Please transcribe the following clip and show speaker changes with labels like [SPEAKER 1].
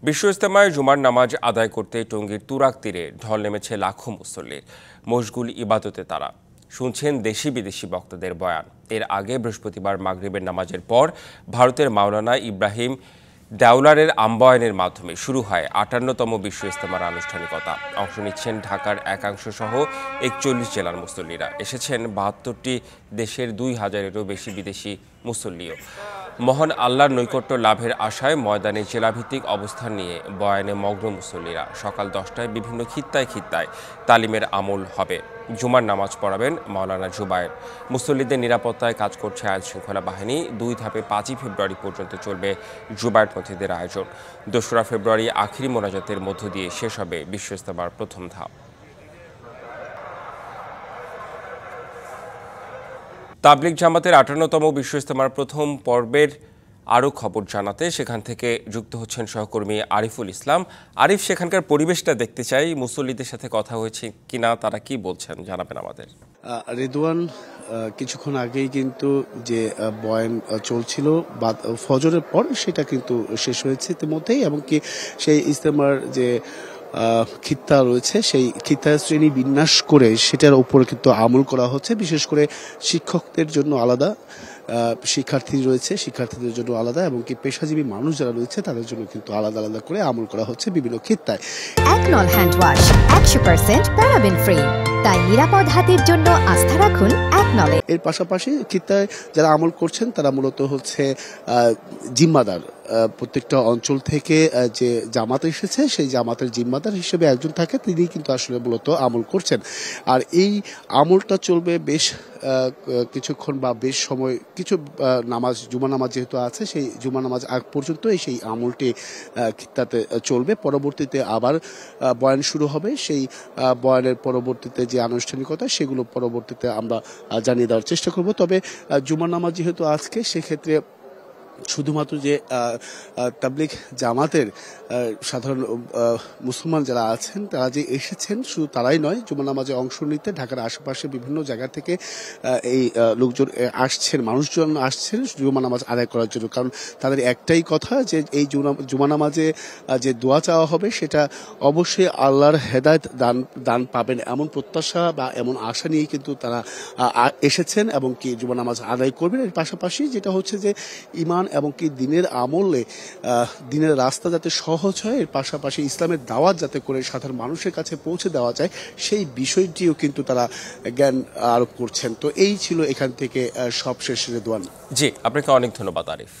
[SPEAKER 1] বিশ্ব ইজতেমায় জুমার নামাজ আদায় করতে টঙ্গীর তুরাগ তীরে ঢল নেমেছে লাখো মুসল্লির। মশগুল ইবাদতে তারা শুনছেন দেশি বিদেশি বক্তাদের বয়ান। এর আগে বৃহস্পতিবার মাগরিবের নামাজের পর ভারতের মাওলানা ইব্রাহিম দেওলারের আম্বায়নের মাধ্যমে শুরু হয় ৫৮তম বিশ্ব ইজতেমার আনুষ্ঠানিকতা। অংশ নিচ্ছেন ঢাকার একাংশ সহ ৪১ জেলার মুসল্লিরা। এসেছেন ৭২টি দেশের ২,০০০-এরও বেশি বিদেশি মুসল্লিও। মহান আল্লাহর নৈকট্য লাভের আশায় ময়দানে জেলাভিত্তিক অবস্থান নিয়ে বয়ানে মগ্ন মুসল্লিরা। সকাল ১০টায় বিভিন্ন খিত্তায় খিত্তায় তালিমের আমল হবে। জুমার নামাজ পড়াবেন মাওলানা জুবায়ের। মুসল্লিদের নিরাপত্তায় কাজ করছে আইনশৃঙ্খলা বাহিনী। ২ ধাপে ৫ই ফেব্রুয়ারি পর্যন্ত চলবে জুবায়ের পন্থীদের আয়োজন। ২রা ফেব্রুয়ারি আখিরি মোনাজাতের মধ্য দিয়ে শেষ হবে বিশ্ব ইজতেমার প্রথম ধাপ। তাবলিগ জামাতের ৫৮তম বিশ্ব ইজতেমার প্রথম পর্বের আরও খবর জানাতে সেখান থেকে যুক্ত হচ্ছেন সহকর্মী আরিফুল ইসলাম। আরিফ, সেখানকার পরিবেশটা দেখতে চাই, মুসল্লিদের সাথে কথা হয়েছে কিনা, তারা কি বলছেন জানাবেন আমাদের।
[SPEAKER 2] রিদওয়ান, কিছুক্ষণ আগেই কিন্তু যে বয়ান চলছিল বা ফজরের পর সেটা কিন্তু শেষ হয়েছে ইতিমধ্যেই, এবং কি সেই ইজতেমার যে খিত্তা রয়েছে সেই খিত্তা শ্রেণী বিন্যাস করে সেটার উপর কিন্তু আমল করা হচ্ছে। বিশেষ করে শিক্ষকদের জন্য আলাদা, শিক্ষার্থী রয়েছে শিক্ষার্থীদের জন্য আলাদা, এবং কি পেশাজীবী মানুষ যারা রয়েছে তাদের জন্য কিন্তু আলাদা আলাদা করে আমল করা হচ্ছে বিভিন্ন খিত্তায়।
[SPEAKER 3] একনল হ্যান্ড ওয়াশ 100% প্যারাবেন ফ্রি, তাই নিরাপদ হাতের জন্য আস্থা রাখুন একনলে।
[SPEAKER 2] এর পাশাপাশি খিত্তায় যারা আমল করছেন তারা মূলত হচ্ছে জিম্মাদার। প্রত্যেকটা অঞ্চল থেকে যে জামাত এসেছে সেই জামাতের জিম্মাদার হিসেবে একজন থাকে, তিনি কিন্তু আসলে মূলত আমল করছেন। আর এই আমলটা চলবে বেশ কিছুক্ষণ বা বেশ সময়, কিছু নামাজ, জুমা নামাজ যেহেতু আছে সেই জুমা নামাজ আগ পর্যন্ত সেই আমলটি খিত্তাতে চলবে। পরবর্তীতে আবার বয়ান শুরু হবে। সেই বয়ানের পরবর্তীতে যে আনুষ্ঠানিকতা সেগুলো পরবর্তীতে আমরা জানিয়ে দেওয়ার চেষ্টা করব। তবে জুমা নামাজ যেহেতু আজকে, সেক্ষেত্রে শুধুমাত্র যে তাবলিগ জামাতের সাধারণ মুসলমান যারা আছেন তারা যে এসেছেন শুধু তারাই নয়, জুমা নামাজে অংশ নিতে ঢাকার আশেপাশে বিভিন্ন জায়গা থেকে এই লোকজন আসছেন, মানুষজন আসছেন জুমা নামাজ আদায় করার জন্য। কারণ তাদের একটাই কথা যে এই জুমা নামাজে যে দোয়া চাওয়া হবে সেটা অবশ্যই আল্লাহর হেদায়েত দান পাবেন, এমন প্রত্যাশা বা এমন আশা নিয়েই কিন্তু তারা এসেছেন এবং কি জুমা নামাজ আদায় করবেন। এর পাশাপাশি যেটা হচ্ছে যে ইমান এবং কি দিনের আমলে দিনের রাস্তা যাতে সহজ হয়, এর পাশাপাশি ইসলামের দাওয়াত যাতে করে সাধারণ মানুষের কাছে পৌঁছে দেওয়া যায় সেই বিষয়টিও কিন্তু তারা জ্ঞান আরোপ করছেন। তো এই ছিল এখান থেকে সবশেষ রেদওয়ান।
[SPEAKER 1] জি, আপনাকে অনেক ধন্যবাদ আরিফ।